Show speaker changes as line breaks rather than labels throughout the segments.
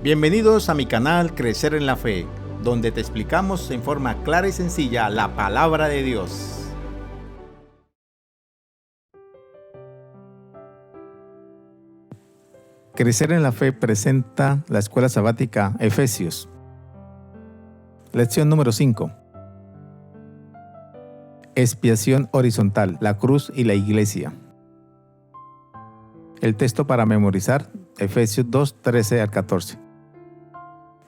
Bienvenidos a mi canal Crecer en la Fe, donde te explicamos en forma clara y sencilla la palabra de Dios. Crecer en la Fe presenta la escuela sabática Efesios. Lección número 5. Expiación horizontal, la cruz y la iglesia. El texto para memorizar, Efesios 2, 13 al 14.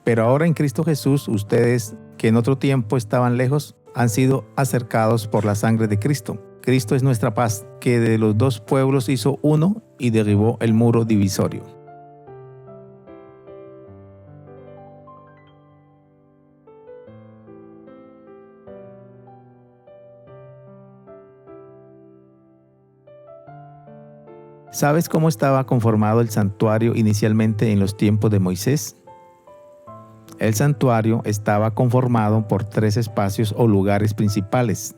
Pero ahora en Cristo Jesús, ustedes que en otro tiempo estaban lejos, han sido acercados por la sangre de Cristo. Cristo es nuestra paz, que de los dos pueblos hizo uno y derribó el muro divisorio. ¿Sabes cómo estaba conformado el santuario inicialmente en los tiempos de Moisés? El santuario estaba conformado por 3 espacios o lugares principales.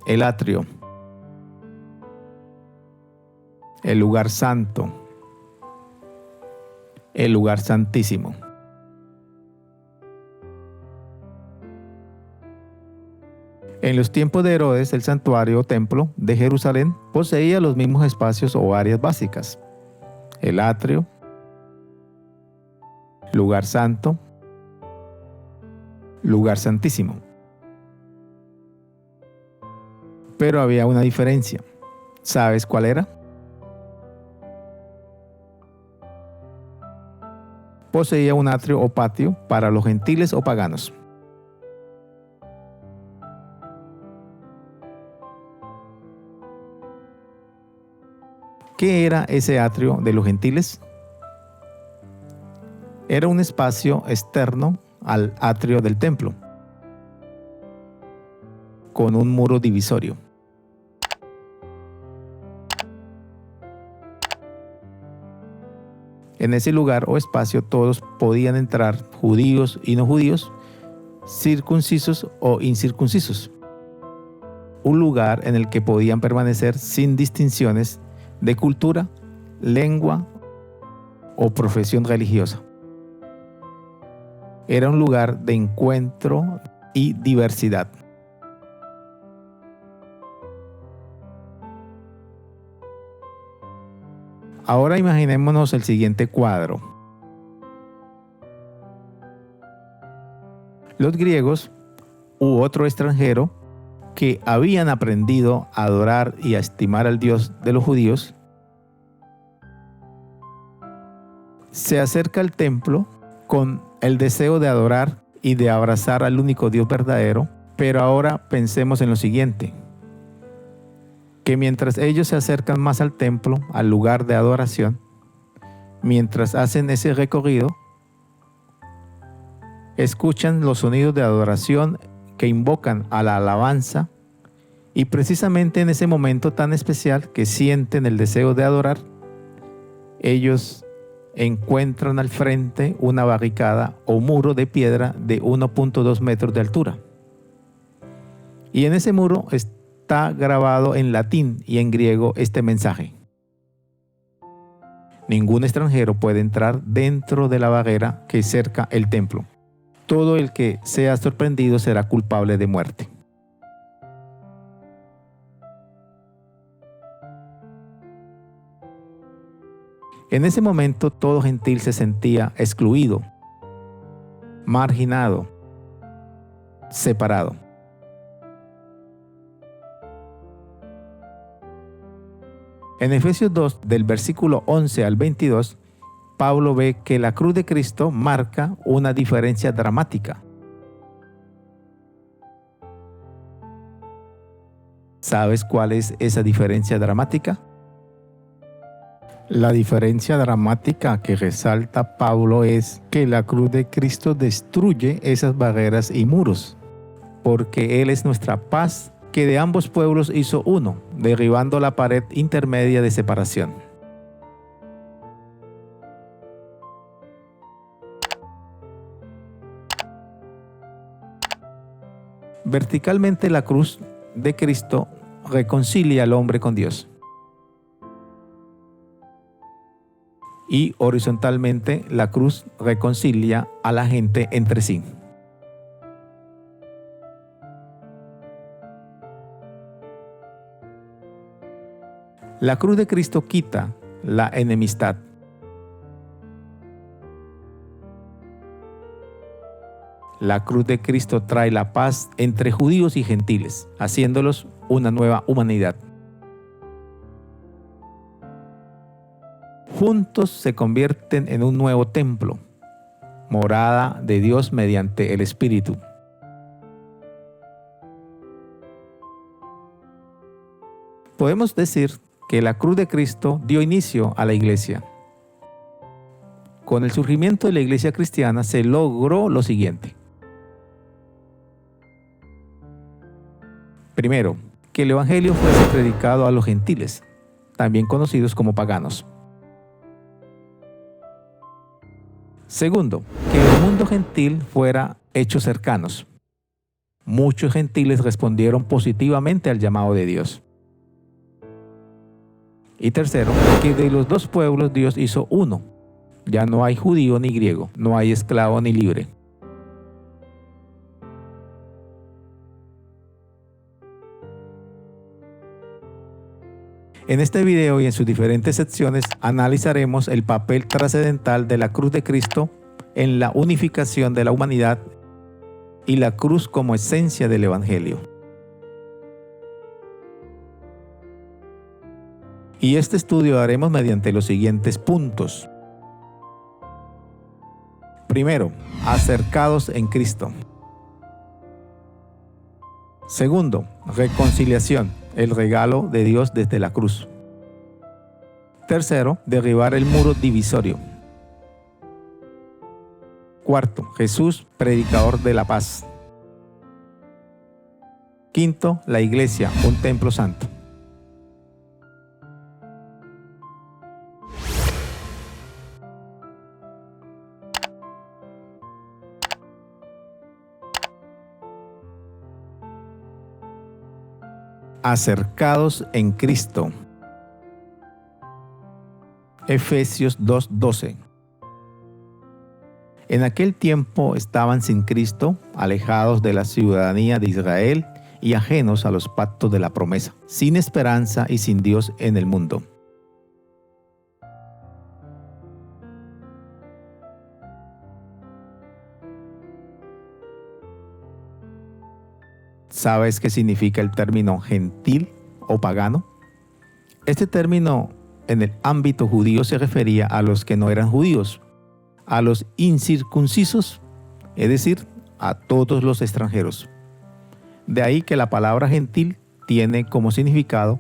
El atrio, el lugar santo, el lugar santísimo. En los tiempos de Herodes, el santuario o templo de Jerusalén poseía los mismos espacios o áreas básicas: el atrio, lugar santo, lugar santísimo. Pero había una diferencia. ¿Sabes cuál era? Poseía un atrio o patio para los gentiles o paganos. ¿Qué era ese atrio de los gentiles? Era un espacio externo al atrio del templo, con un muro divisorio. En ese lugar o espacio todos podían entrar, judíos y no judíos, circuncisos o incircuncisos. Un lugar en el que podían permanecer sin distinciones de cultura, lengua o profesión religiosa. Era un lugar de encuentro y diversidad. Ahora imaginémonos el siguiente cuadro. Los griegos u otro extranjero que habían aprendido a adorar y a estimar al Dios de los judíos, se acerca al templo con el deseo de adorar y de abrazar al único Dios verdadero. Pero ahora pensemos en lo siguiente: que mientras ellos se acercan más al templo, al lugar de adoración, mientras hacen ese recorrido, escuchan los sonidos de adoración que invocan a la alabanza, y precisamente en ese momento tan especial que sienten el deseo de adorar, ellos encuentran al frente una barricada o muro de piedra de 1.2 metros de altura. Y en ese muro está grabado en latín y en griego este mensaje: ningún extranjero puede entrar dentro de la barrera que cerca el templo. Todo el que sea sorprendido será culpable de muerte. En ese momento todo gentil se sentía excluido, marginado, separado. En Efesios 2, del versículo 11 al 22, Pablo ve que la cruz de Cristo marca una diferencia dramática. ¿Sabes cuál es esa diferencia dramática? La diferencia dramática que resalta Pablo es que la cruz de Cristo destruye esas barreras y muros, porque Él es nuestra paz, que de ambos pueblos hizo uno, derribando la pared intermedia de separación. Verticalmente, la cruz de Cristo reconcilia al hombre con Dios. y horizontalmente la cruz reconcilia a la gente entre sí. La cruz de Cristo quita la enemistad. La cruz de Cristo trae la paz entre judíos y gentiles, haciéndolos una nueva humanidad. Juntos se convierten en un nuevo templo, morada de Dios mediante el Espíritu. Podemos decir que la cruz de Cristo dio inicio a la iglesia. Con el surgimiento de la iglesia cristiana se logró lo siguiente. Primero, que el evangelio fuese predicado a los gentiles, también conocidos como paganos. Segundo, que el mundo gentil fuera hecho cercanos. Muchos gentiles respondieron positivamente al llamado de Dios. Y tercero, que de los dos pueblos Dios hizo uno. Ya no hay judío ni griego, no hay esclavo ni libre. En este video y en sus diferentes secciones analizaremos el papel trascendental de la cruz de Cristo en la unificación de la humanidad y la cruz como esencia del Evangelio. Y este estudio lo haremos mediante los siguientes puntos. Primero, acercados en Cristo. Segundo, reconciliación, el regalo de Dios desde la cruz. Tercero, derribar el muro divisorio. Cuarto, Jesús, predicador de la paz. Quinto, la iglesia, un templo santo. Acercados en Cristo. Efesios 2:12. En aquel tiempo estaban sin Cristo, alejados de la ciudadanía de Israel y ajenos a los pactos de la promesa, sin esperanza y sin Dios en el mundo. ¿Sabes qué significa el término gentil o pagano? Este término en el ámbito judío se refería a los que no eran judíos, a los incircuncisos, es decir, a todos los extranjeros. De ahí que la palabra gentil tiene como significado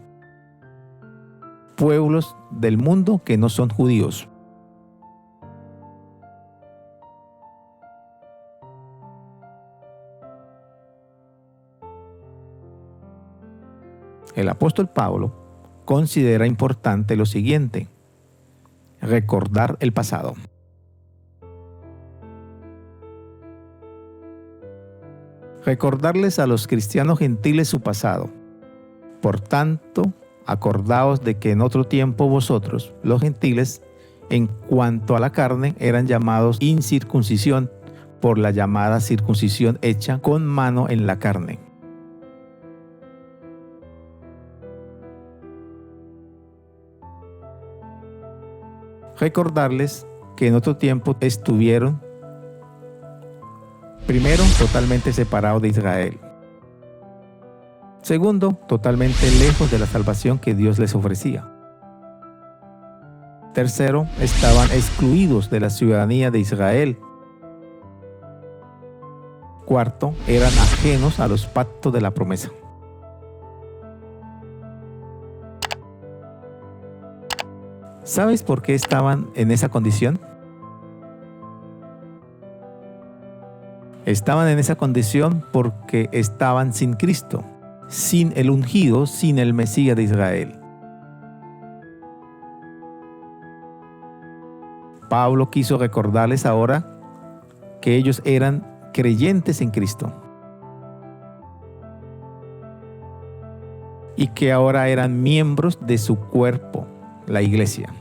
pueblos del mundo que no son judíos. El apóstol Pablo considera importante lo siguiente: recordar el pasado. Recordarles a los cristianos gentiles su pasado. Por tanto, acordaos de que en otro tiempo vosotros, los gentiles, en cuanto a la carne, eran llamados incircuncisión por la llamada circuncisión hecha con mano en la carne. Recordarles que en otro tiempo estuvieron, primero, totalmente separados de Israel. Segundo, totalmente lejos de la salvación que Dios les ofrecía. Tercero, estaban excluidos de la ciudadanía de Israel. Cuarto, eran ajenos a los pactos de la promesa. ¿Sabes por qué estaban en esa condición? Estaban en esa condición porque estaban sin Cristo, sin el ungido, sin el Mesías de Israel. Pablo quiso recordarles ahora que ellos eran creyentes en Cristo y que ahora eran miembros de su cuerpo, la iglesia.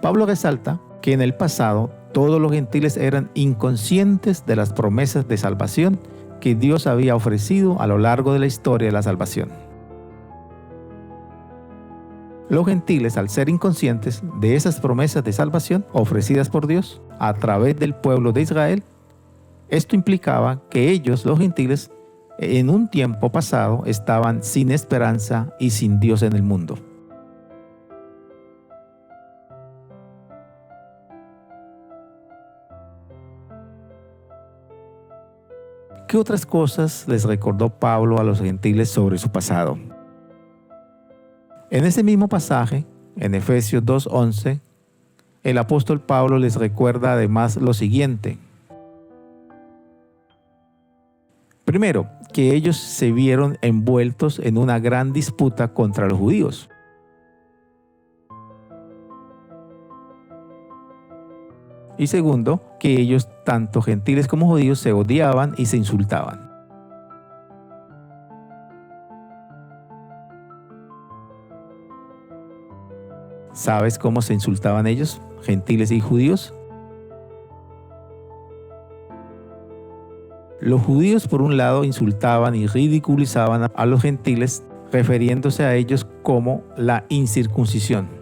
Pablo resalta que en el pasado todos los gentiles eran inconscientes de las promesas de salvación que Dios había ofrecido a lo largo de la historia de la salvación. Los gentiles, al ser inconscientes de esas promesas de salvación ofrecidas por Dios a través del pueblo de Israel, esto implicaba que ellos, los gentiles, en un tiempo pasado estaban sin esperanza y sin Dios en el mundo. ¿Qué otras cosas les recordó Pablo a los gentiles sobre su pasado? En ese mismo pasaje, en Efesios 2:11, el apóstol Pablo les recuerda además lo siguiente. Primero, que ellos se vieron envueltos en una gran disputa contra los judíos. Y segundo, que ellos, tanto gentiles como judíos, se odiaban y se insultaban. ¿Sabes cómo se insultaban ellos, gentiles y judíos? Los judíos, por un lado, insultaban y ridiculizaban a los gentiles, refiriéndose a ellos como la incircuncisión.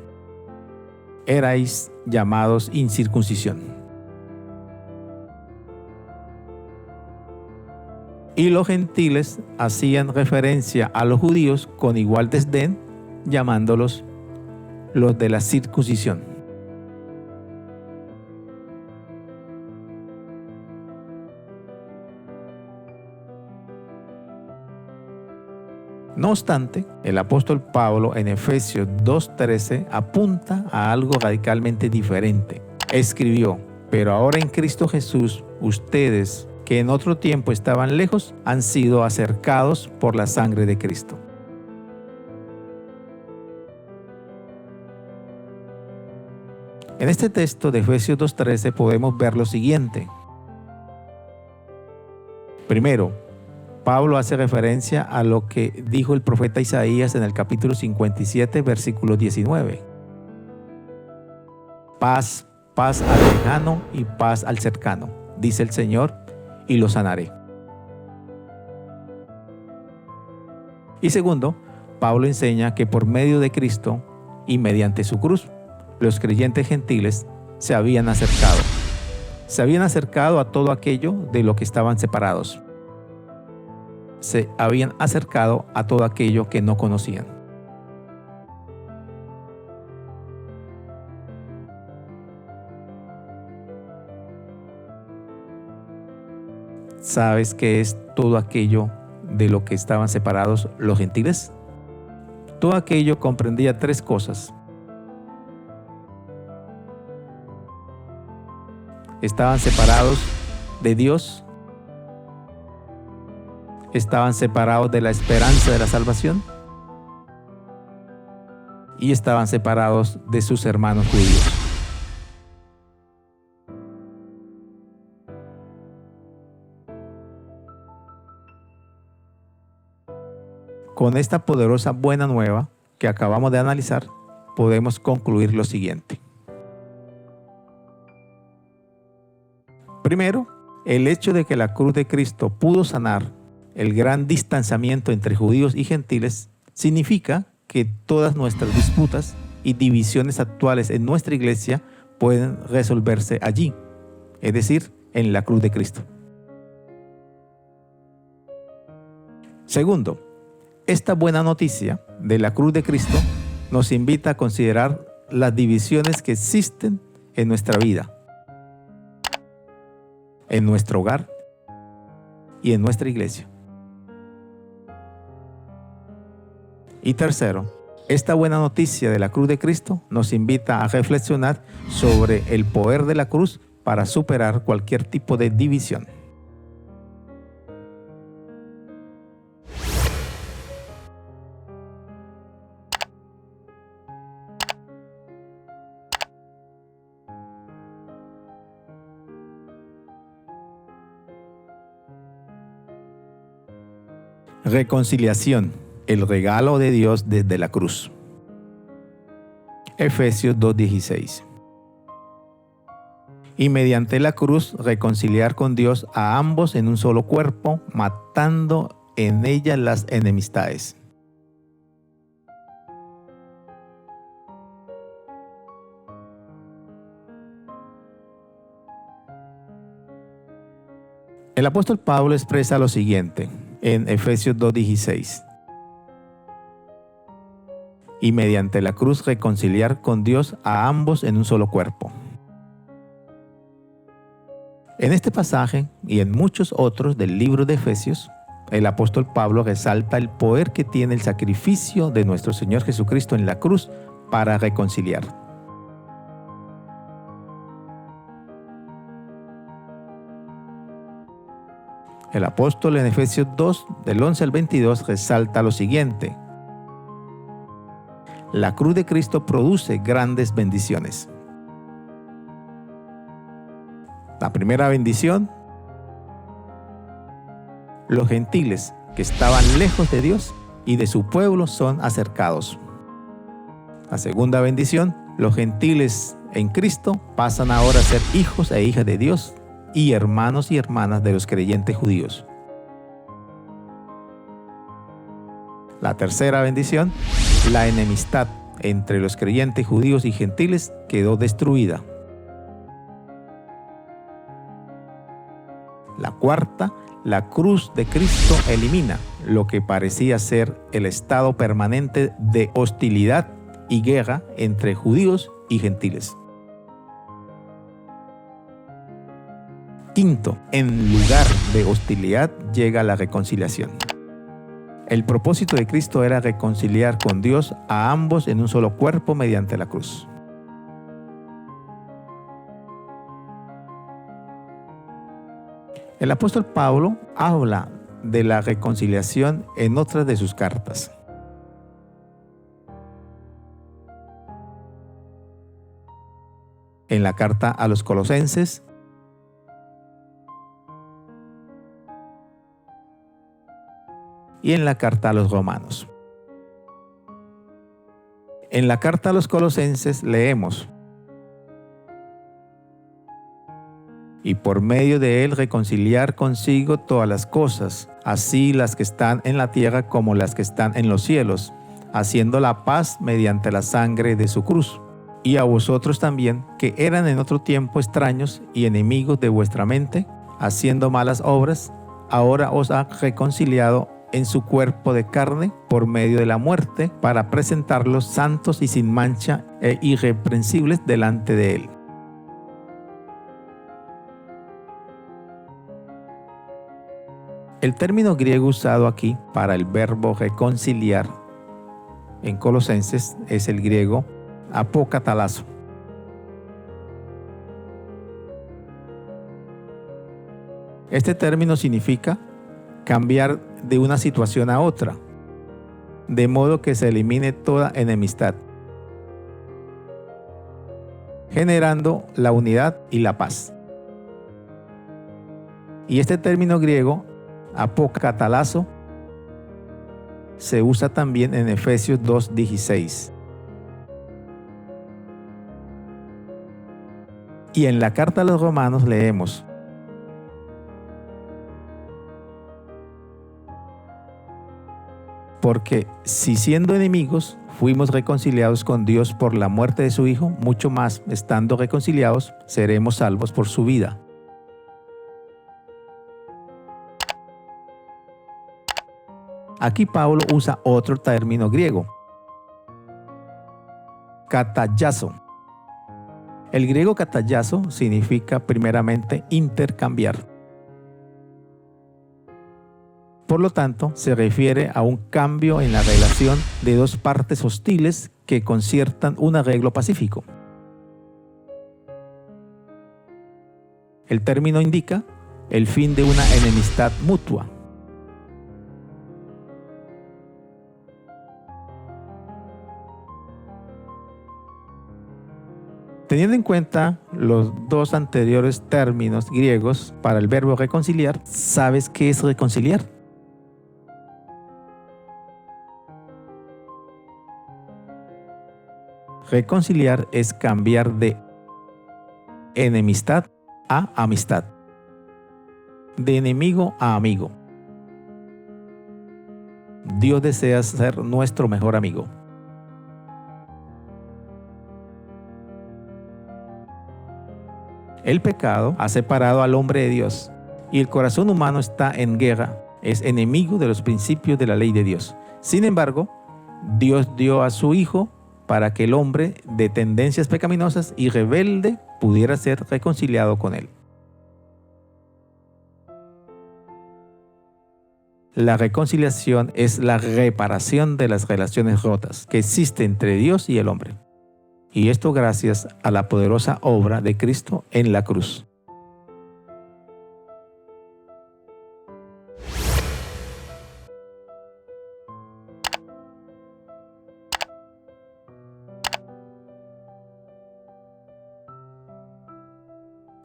Erais llamados incircuncisión. Y los gentiles hacían referencia a los judíos con igual desdén, llamándolos los de la circuncisión. No obstante, el apóstol Pablo en Efesios 2:13 apunta a algo radicalmente diferente. Escribió: pero ahora en Cristo Jesús, ustedes que en otro tiempo estaban lejos, han sido acercados por la sangre de Cristo. En este texto de Efesios 2:13 podemos ver lo siguiente. Primero, Pablo hace referencia a lo que dijo el profeta Isaías en el capítulo 57, versículo 19. Paz, paz al lejano y paz al cercano, dice el Señor, y lo sanaré. Y segundo, Pablo enseña que por medio de Cristo y mediante su cruz, los creyentes gentiles se habían acercado a todo aquello de lo que estaban separados. Se habían acercado a todo aquello que no conocían. ¿Sabes qué es todo aquello de lo que estaban separados los gentiles? Todo aquello comprendía tres cosas. Estaban separados de Dios, estaban separados de la esperanza de la salvación y estaban separados de sus hermanos judíos. Con esta poderosa buena nueva que acabamos de analizar, podemos concluir lo siguiente. Primero, el hecho de que la cruz de Cristo pudo sanar el gran distanciamiento entre judíos y gentiles significa que todas nuestras disputas y divisiones actuales en nuestra iglesia pueden resolverse allí, es decir, en la cruz de Cristo. Segundo, esta buena noticia de la cruz de Cristo nos invita a considerar las divisiones que existen en nuestra vida, en nuestro hogar y en nuestra iglesia. Y tercero, esta buena noticia de la cruz de Cristo nos invita a reflexionar sobre el poder de la cruz para superar cualquier tipo de división. Reconciliación, el regalo de Dios desde la cruz. Efesios 2:16. y mediante la cruz reconciliar con Dios a ambos en un solo cuerpo, matando en ella las enemistades. El apóstol Pablo expresa lo siguiente en Efesios 2:16. Y mediante la cruz reconciliar con Dios a ambos en un solo cuerpo. En este pasaje y en muchos otros del libro de Efesios, el apóstol Pablo resalta el poder que tiene el sacrificio de nuestro Señor Jesucristo en la cruz para reconciliar. El apóstol en Efesios 2, del 11 al 22, resalta lo siguiente. La cruz de Cristo produce grandes bendiciones. La primera bendición: los gentiles que estaban lejos de Dios y de su pueblo son acercados. La segunda bendición: los gentiles en Cristo pasan ahora a ser hijos e hijas de Dios y hermanos y hermanas de los creyentes judíos. La tercera bendición: la enemistad entre los creyentes judíos y gentiles quedó destruida. La cuarta: la cruz de Cristo elimina lo que parecía ser el estado permanente de hostilidad y guerra entre judíos y gentiles. Quinto, en lugar de hostilidad llega la reconciliación. El propósito de Cristo era reconciliar con Dios a ambos en un solo cuerpo mediante la cruz. El apóstol Pablo habla de la reconciliación en otras de sus cartas. En la carta a los Colosenses, y en la carta a los Romanos. En la carta a los Colosenses leemos: y por medio de él reconciliar consigo todas las cosas, así las que están en la tierra como las que están en los cielos, haciendo la paz mediante la sangre de su cruz. Y a vosotros también, que eran en otro tiempo extraños y enemigos de vuestra mente, haciendo malas obras, ahora os ha reconciliado en su cuerpo de carne por medio de la muerte, para presentarlos santos y sin mancha e irreprensibles delante de él. El término griego usado aquí para el verbo reconciliar en Colosenses es el griego apokatalazo. Este término significa cambiar de una situación a otra, de modo que se elimine toda enemistad, generando la unidad y la paz. Y este término griego, apokatalazo, se usa también en Efesios 2:16. Y en la carta a los Romanos leemos: porque si siendo enemigos fuimos reconciliados con Dios por la muerte de su Hijo, mucho más, estando reconciliados, seremos salvos por su vida. Aquí Pablo usa otro término griego, katallazo. El griego katallazo significa primeramente intercambiar. Por lo tanto, se refiere a un cambio en la relación de dos partes hostiles que conciertan un arreglo pacífico. El término indica el fin de una enemistad mutua. Teniendo en cuenta los dos anteriores términos griegos para el verbo reconciliar, ¿sabes qué es reconciliar? Reconciliar es cambiar de enemistad a amistad, de enemigo a amigo. Dios desea ser nuestro mejor amigo. El pecado ha separado al hombre de Dios y el corazón humano está en guerra, es enemigo de los principios de la ley de Dios. Sin embargo, Dios dio a su Hijo para que el hombre de tendencias pecaminosas y rebelde pudiera ser reconciliado con Él. La reconciliación es la reparación de las relaciones rotas que existen entre Dios y el hombre. Y esto gracias a la poderosa obra de Cristo en la cruz.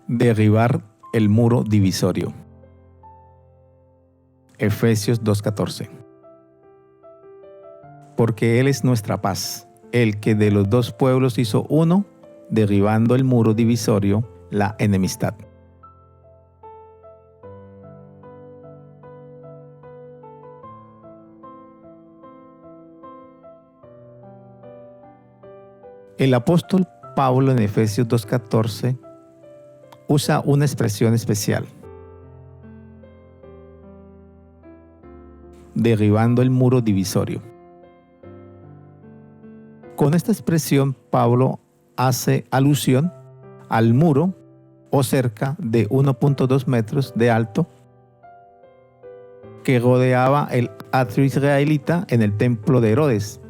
Derribar el muro divisorio. Efesios 2:14. Porque Él es nuestra paz, el que de los dos pueblos hizo uno, derribando el muro divisorio, la enemistad. El apóstol Pablo en Efesios 2:14 usa una expresión especial: derribando el muro divisorio. Con esta expresión, Pablo hace alusión al muro o cerca de 1.2 metros de alto que rodeaba el atrio israelita en el templo de Herodes,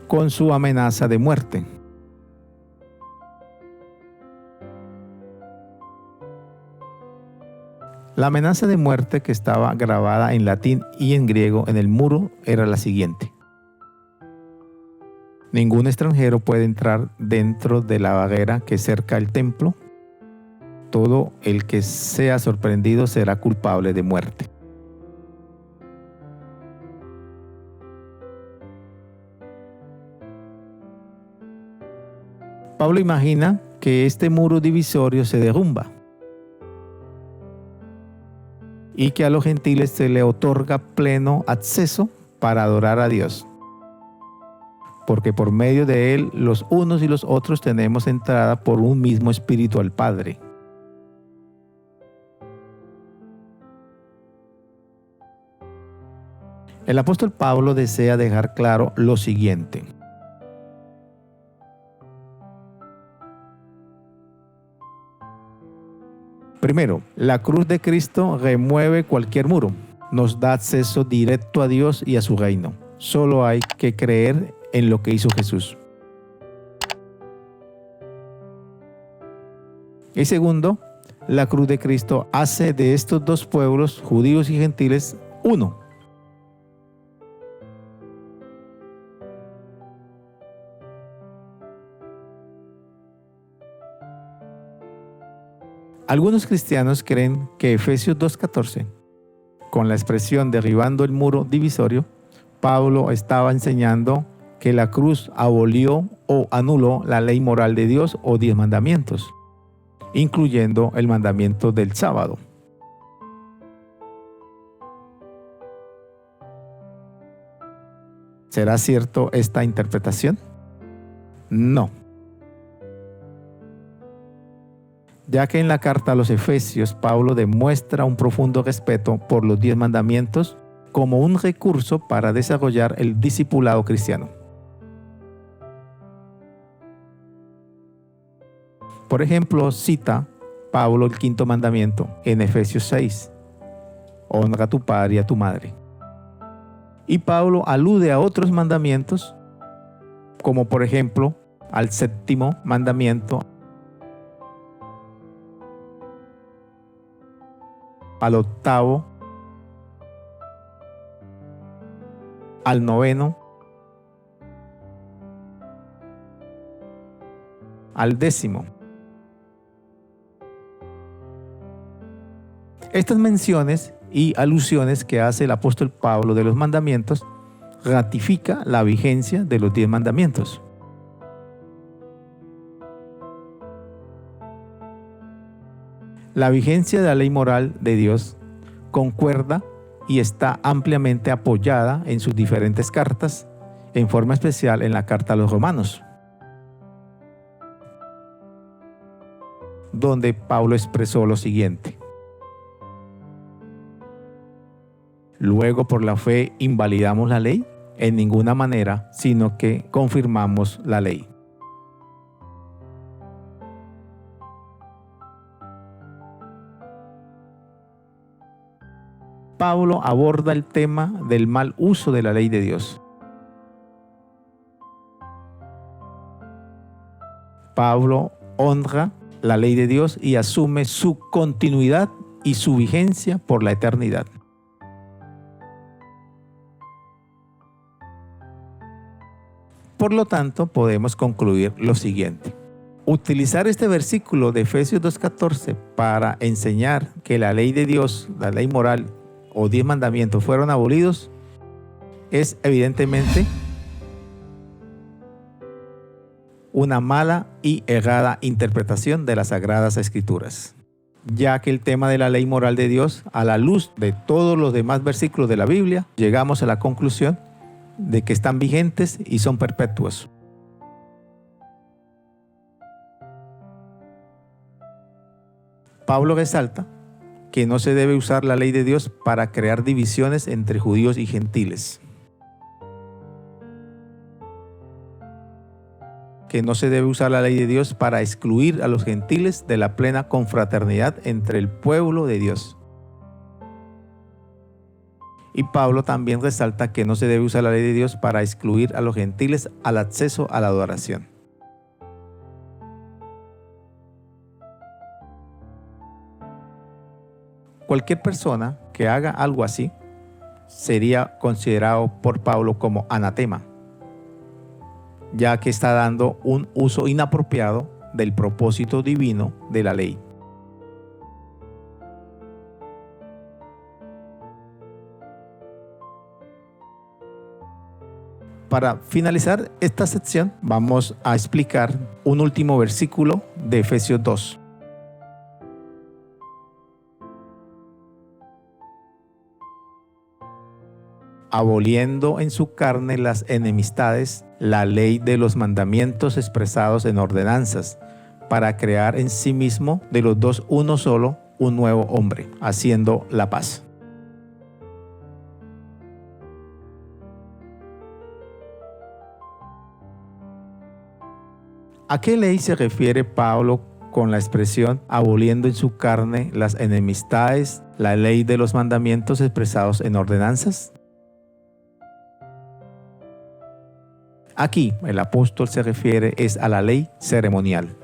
con su amenaza de muerte. La amenaza de muerte que estaba grabada en latín y en griego en el muro era la siguiente: ningún extranjero puede entrar dentro de la barrera que cerca el templo. Todo el que sea sorprendido será culpable de muerte. Pablo imagina que este muro divisorio se derrumba y que a los gentiles se le otorga pleno acceso para adorar a Dios, porque por medio de Él los unos y los otros tenemos entrada por un mismo espíritu al Padre. El apóstol Pablo desea dejar claro lo siguiente: primero, la cruz de Cristo remueve cualquier muro, nos da acceso directo a Dios y a su reino. Solo hay que creer en lo que hizo Jesús. Y segundo, la cruz de Cristo hace de estos dos pueblos, judíos y gentiles, uno. Algunos cristianos creen que Efesios 2:14, con la expresión derribando el muro divisorio, Pablo estaba enseñando que la cruz abolió o anuló la ley moral de Dios o 10 mandamientos, incluyendo el mandamiento del sábado. ¿Será cierto esta interpretación? No. Ya que en la carta a los Efesios, Pablo demuestra un profundo respeto por los 10 mandamientos como un recurso para desarrollar el discipulado cristiano. Por ejemplo, cita Pablo el 5.º mandamiento en Efesios 6: honra a tu padre y a tu madre. Y Pablo alude a otros mandamientos, como por ejemplo al 7.º mandamiento, al 8.º, al 9.º, al 10.º. Estas menciones y alusiones que hace el apóstol Pablo de los mandamientos ratifica la vigencia de los 10 mandamientos. La vigencia de la ley moral de Dios concuerda y está ampliamente apoyada en sus diferentes cartas, en forma especial en la carta a los Romanos, donde Pablo expresó lo siguiente: luego por la fe invalidamos la ley, en ninguna manera, sino que confirmamos la ley. Pablo aborda el tema del mal uso de la ley de Dios. Pablo honra la ley de Dios y asume su continuidad y su vigencia por la eternidad. Por lo tanto, podemos concluir lo siguiente. Utilizar este versículo de Efesios 2:14 para enseñar que la ley de Dios, la ley moral o 10 mandamientos fueron abolidos, es evidentemente una mala y errada interpretación de las Sagradas Escrituras, ya que el tema de la ley moral de Dios, a la luz de todos los demás versículos de la Biblia, llegamos a la conclusión de que están vigentes y son perpetuos. Pablo resalta que no se debe usar la ley de Dios para crear divisiones entre judíos y gentiles. Que no se debe usar la ley de Dios para excluir a los gentiles de la plena confraternidad entre el pueblo de Dios. Y Pablo también resalta que no se debe usar la ley de Dios para excluir a los gentiles al acceso a la adoración. Cualquier persona que haga algo así sería considerado por Pablo como anatema, ya que está dando un uso inapropiado del propósito divino de la ley. Para finalizar esta sección, vamos a explicar un último versículo de Efesios 2. Aboliendo en su carne las enemistades, la ley de los mandamientos expresados en ordenanzas, para crear en sí mismo de los dos uno solo, un nuevo hombre, haciendo la paz. ¿A qué ley se refiere Pablo con la expresión aboliendo en su carne las enemistades, la ley de los mandamientos expresados en ordenanzas? Aquí el apóstol se refiere es a la ley ceremonial.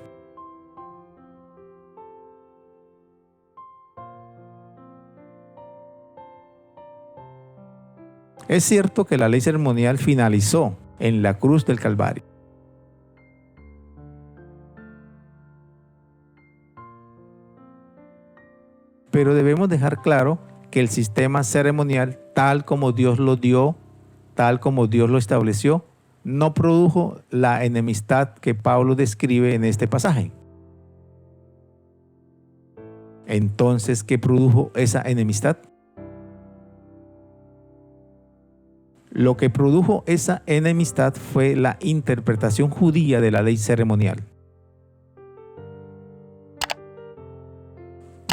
Es cierto que la ley ceremonial finalizó en la cruz del Calvario. Pero debemos dejar claro que el sistema ceremonial, tal como Dios lo dio, tal como Dios lo estableció, no produjo la enemistad que Pablo describe en este pasaje. Entonces, ¿qué produjo esa enemistad? Lo que produjo esa enemistad fue la interpretación judía de la ley ceremonial,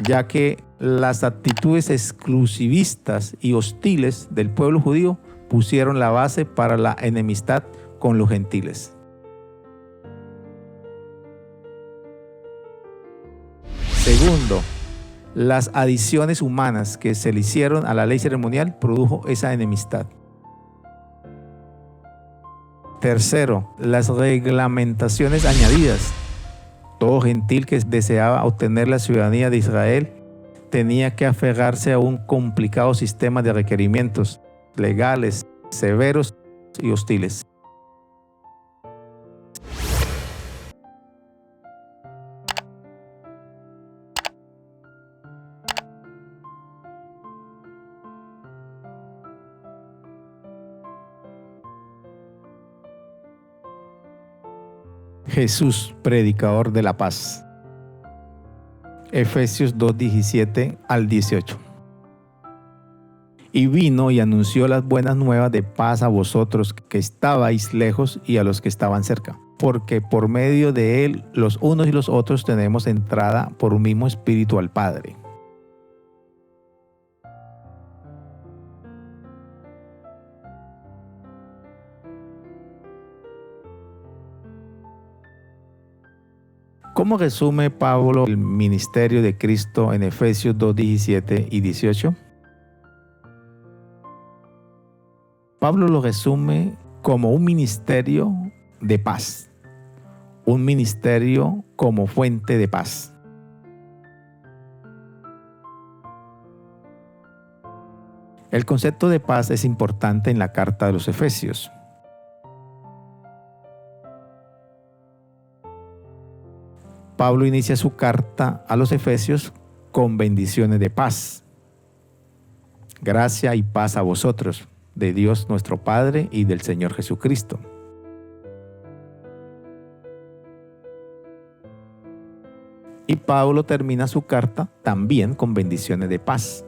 ya que las actitudes exclusivistas y hostiles del pueblo judío pusieron la base para la enemistad con los gentiles. Segundo, las adiciones humanas que se le hicieron a la ley ceremonial produjo esa enemistad. Tercero, las reglamentaciones añadidas. Todo gentil que deseaba obtener la ciudadanía de Israel tenía que aferrarse a un complicado sistema de requerimientos legales, severos y hostiles. Jesús, predicador de la paz. Efesios 2, 17 al 18. Y vino y anunció las buenas nuevas de paz a vosotros que estabais lejos y a los que estaban cerca, porque por medio de él los unos y los otros tenemos entrada por un mismo espíritu al Padre. ¿Cómo resume Pablo el ministerio de Cristo en Efesios 2, 17 y 18? Pablo lo resume como un ministerio de paz, un ministerio como fuente de paz. El concepto de paz es importante en la carta de los Efesios. Pablo inicia su carta a los Efesios con bendiciones de paz. Gracia y paz a vosotros, de Dios nuestro Padre y del Señor Jesucristo. Y Pablo termina su carta también con bendiciones de paz.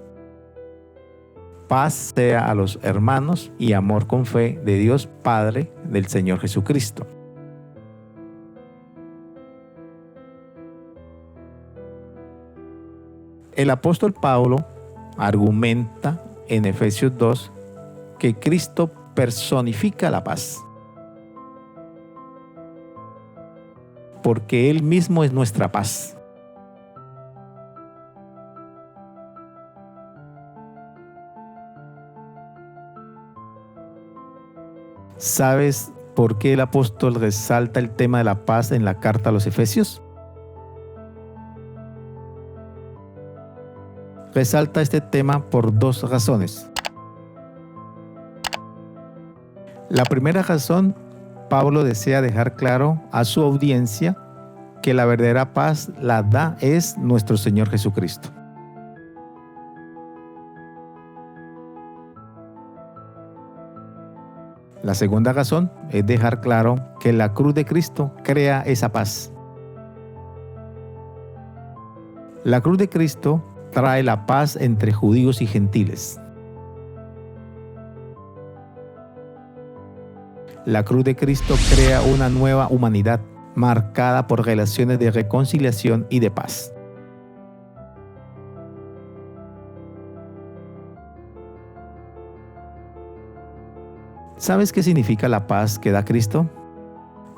Paz sea a los hermanos y amor con fe de Dios Padre del Señor Jesucristo. El apóstol Pablo argumenta en Efesios 2 que Cristo personifica la paz, porque Él mismo es nuestra paz. ¿Sabes por qué el apóstol resalta el tema de la paz en la carta a los Efesios? Resalta este tema por dos razones. La primera razón, Pablo desea dejar claro a su audiencia que la verdadera paz la da es nuestro Señor Jesucristo. La segunda razón es dejar claro que la cruz de Cristo crea esa paz. La cruz de Cristo trae la paz entre judíos y gentiles. La cruz de Cristo crea una nueva humanidad marcada por relaciones de reconciliación y de paz. ¿Sabes qué significa la paz que da Cristo?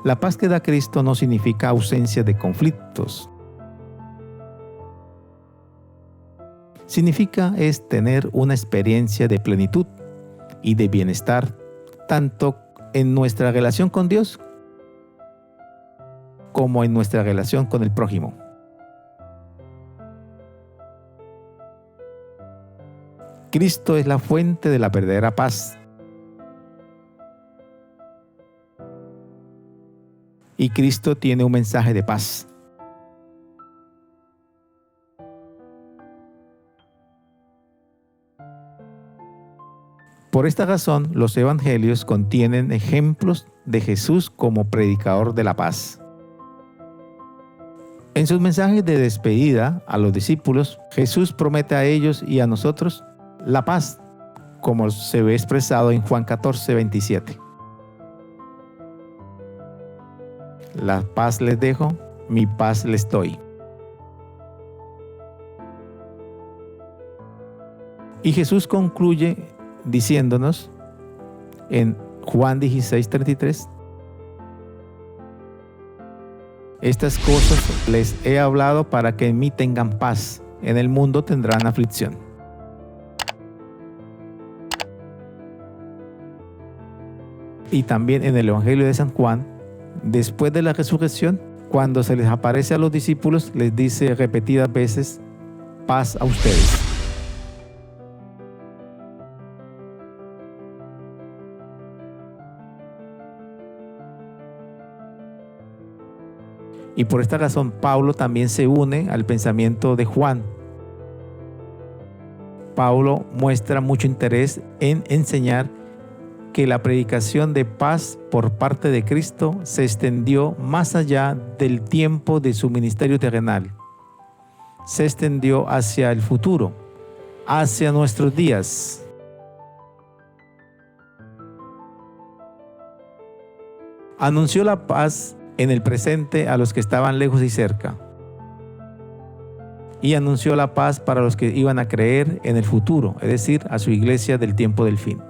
La paz que da Cristo no significa ausencia de conflictos. Significa es tener una experiencia de plenitud y de bienestar, tanto en nuestra relación con Dios como en nuestra relación con el prójimo. Cristo es la fuente de la verdadera paz. Y Cristo tiene un mensaje de paz. Por esta razón, los evangelios contienen ejemplos de Jesús como predicador de la paz. En sus mensajes de despedida a los discípulos, Jesús promete a ellos y a nosotros la paz, como se ve expresado en Juan 14, 27. La paz les dejo, mi paz les doy. Y Jesús concluye diciéndonos en Juan 16, 33, estas cosas les he hablado para que en mí tengan paz, en el mundo tendrán aflicción. Y también en el Evangelio de San Juan, después de la resurrección, cuando se les aparece a los discípulos, les dice repetidas veces, paz a ustedes. Y por esta razón, Pablo también se une al pensamiento de Juan. Pablo muestra mucho interés en enseñar que la predicación de paz por parte de Cristo se extendió más allá del tiempo de su ministerio terrenal se extendió hacia el futuro, hacia nuestros días. Anunció la paz en el presente a los que estaban lejos y cerca, y anunció la paz para los que iban a creer en el futuro, es decir, a su iglesia del tiempo del fin.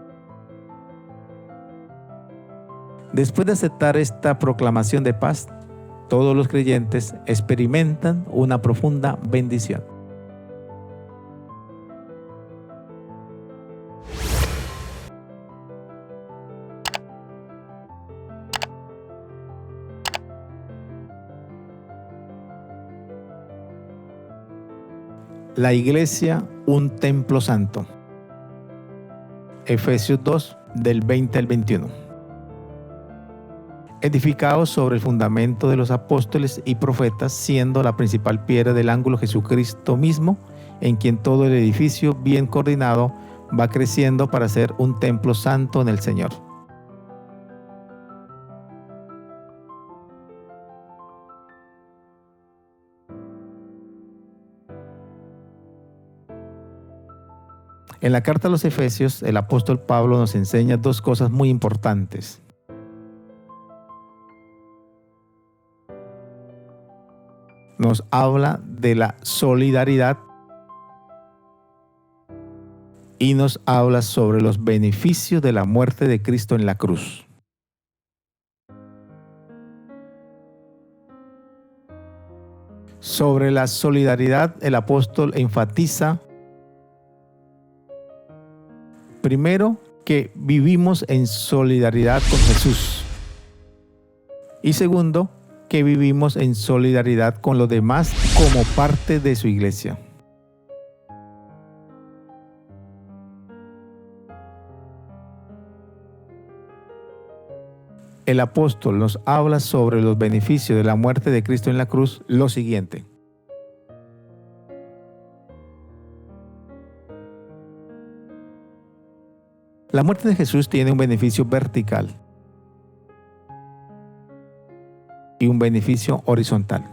Después de aceptar esta proclamación de paz, todos los creyentes experimentan una profunda bendición. La iglesia, un templo santo. Efesios 2, del 20 al 21. Edificados sobre el fundamento de los apóstoles y profetas, siendo la principal piedra del ángulo Jesucristo mismo, en quien todo el edificio, bien coordinado, va creciendo para ser un templo santo en el Señor. En la carta a los Efesios, el apóstol Pablo nos enseña dos cosas muy importantes. Nos habla de la solidaridad y nos habla sobre los beneficios de la muerte de Cristo en la cruz. Sobre la solidaridad, el apóstol enfatiza primero que vivimos en solidaridad con Jesús y segundo, que vivimos en solidaridad con los demás como parte de su iglesia. El apóstol nos habla sobre los beneficios de la muerte de Cristo en la cruz lo siguiente. La muerte de Jesús tiene un beneficio vertical y un beneficio horizontal.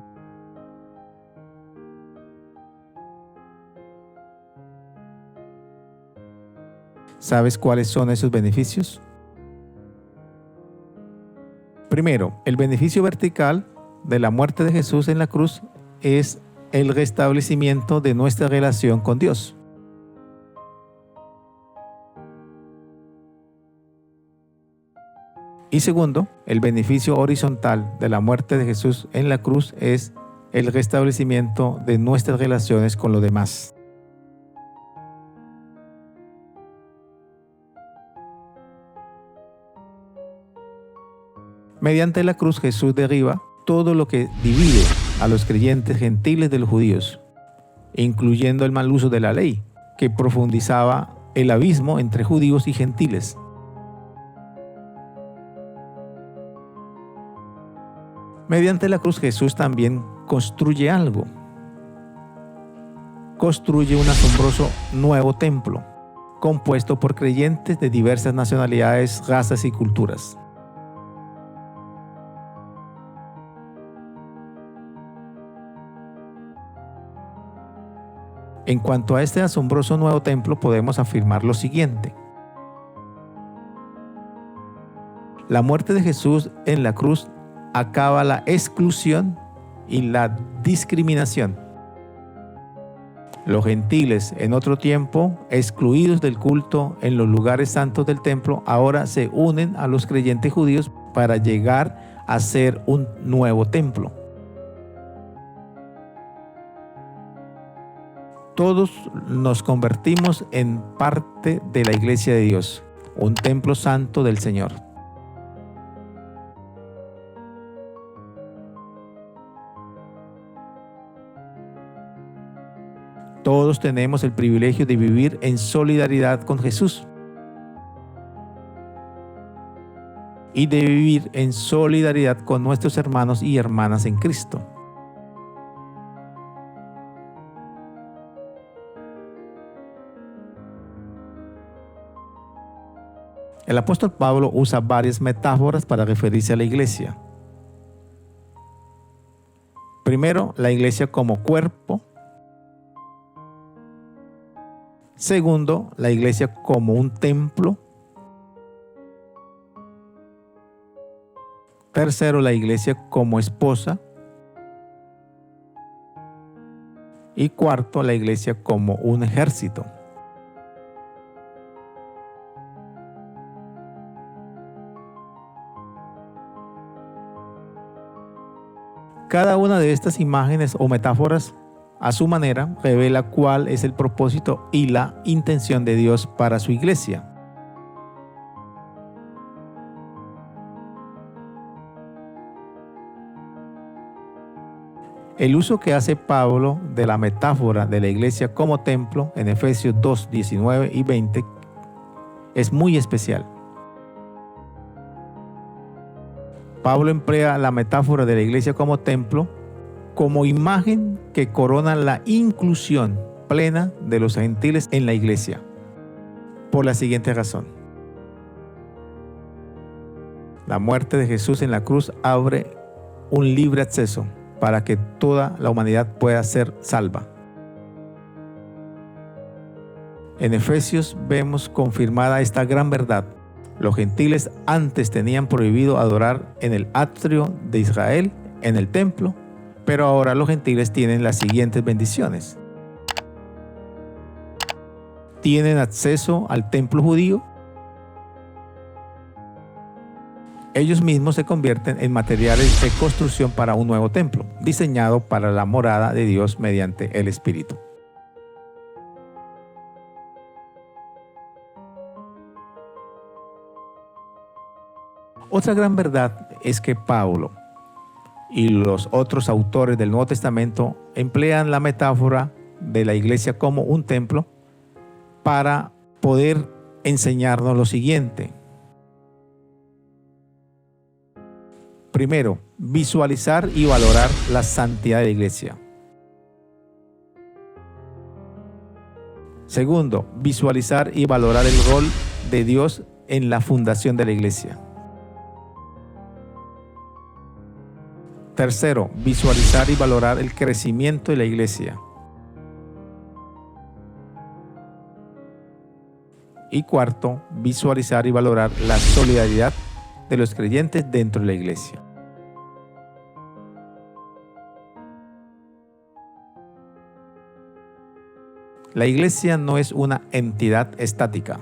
¿Sabes cuáles son esos beneficios? Primero, el beneficio vertical de la muerte de Jesús en la cruz es el restablecimiento de nuestra relación con Dios. Y segundo, el beneficio horizontal de la muerte de Jesús en la cruz es el restablecimiento de nuestras relaciones con los demás. Mediante la cruz Jesús derriba todo lo que divide a los creyentes gentiles de los judíos, incluyendo el mal uso de la ley, que profundizaba el abismo entre judíos y gentiles. Mediante la cruz Jesús también construye algo. Construye un asombroso nuevo templo, compuesto por creyentes de diversas nacionalidades, razas y culturas. En cuanto a este asombroso nuevo templo, podemos afirmar lo siguiente. La muerte de Jesús en la cruz acaba la exclusión y la discriminación. Los gentiles, en otro tiempo excluidos del culto en los lugares santos del templo, ahora se unen a los creyentes judíos para llegar a ser un nuevo templo. Todos nos convertimos en parte de la iglesia de Dios, un templo santo del Señor. Todos tenemos el privilegio de vivir en solidaridad con Jesús y de vivir en solidaridad con nuestros hermanos y hermanas en Cristo. El apóstol Pablo usa varias metáforas para referirse a la iglesia. Primero, la iglesia como cuerpo Segundo, la iglesia como un templo. Tercero, la iglesia como esposa. Y cuarto, la iglesia como un ejército. Cada una de estas imágenes o metáforas, a su manera, revela cuál es el propósito y la intención de Dios para su iglesia. El uso que hace Pablo de la metáfora de la iglesia como templo en Efesios 2, 19 y 20 es muy especial. Pablo emplea la metáfora de la iglesia como templo como imagen que corona la inclusión plena de los gentiles en la iglesia, por la siguiente razón. La muerte de Jesús en la cruz abre un libre acceso para que toda la humanidad pueda ser salva. En Efesios vemos confirmada esta gran verdad. Los gentiles antes tenían prohibido adorar en el atrio de Israel, en el templo, pero ahora los gentiles tienen las siguientes bendiciones. Tienen acceso al templo judío. Ellos mismos se convierten en materiales de construcción para un nuevo templo, diseñado para la morada de Dios mediante el Espíritu. Otra gran verdad es que Pablo y los otros autores del Nuevo Testamento emplean la metáfora de la iglesia como un templo para poder enseñarnos lo siguiente. Primero, visualizar y valorar la santidad de la iglesia. Segundo, visualizar y valorar el rol de Dios en la fundación de la iglesia. Tercero, visualizar y valorar el crecimiento de la iglesia. Y cuarto, visualizar y valorar la solidaridad de los creyentes dentro de la iglesia. La iglesia no es una entidad estática.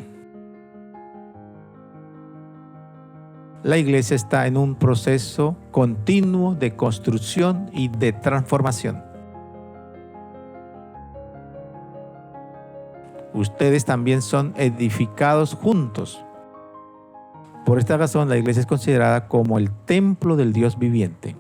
La iglesia está en un proceso continuo de construcción y de transformación. Ustedes también son edificados juntos. Por esta razón, la iglesia es considerada como el templo del Dios viviente.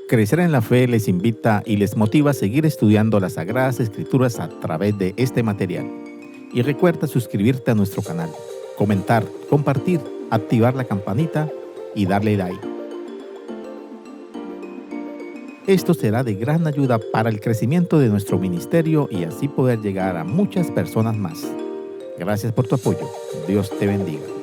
Crecer en la Fe les invita y les motiva a seguir estudiando las Sagradas Escrituras a través de este material. Y recuerda suscribirte a nuestro canal, comentar, compartir, activar la campanita y darle like. Esto será de gran ayuda para el crecimiento de nuestro ministerio y así poder llegar a muchas personas más. Gracias por tu apoyo. Dios te bendiga.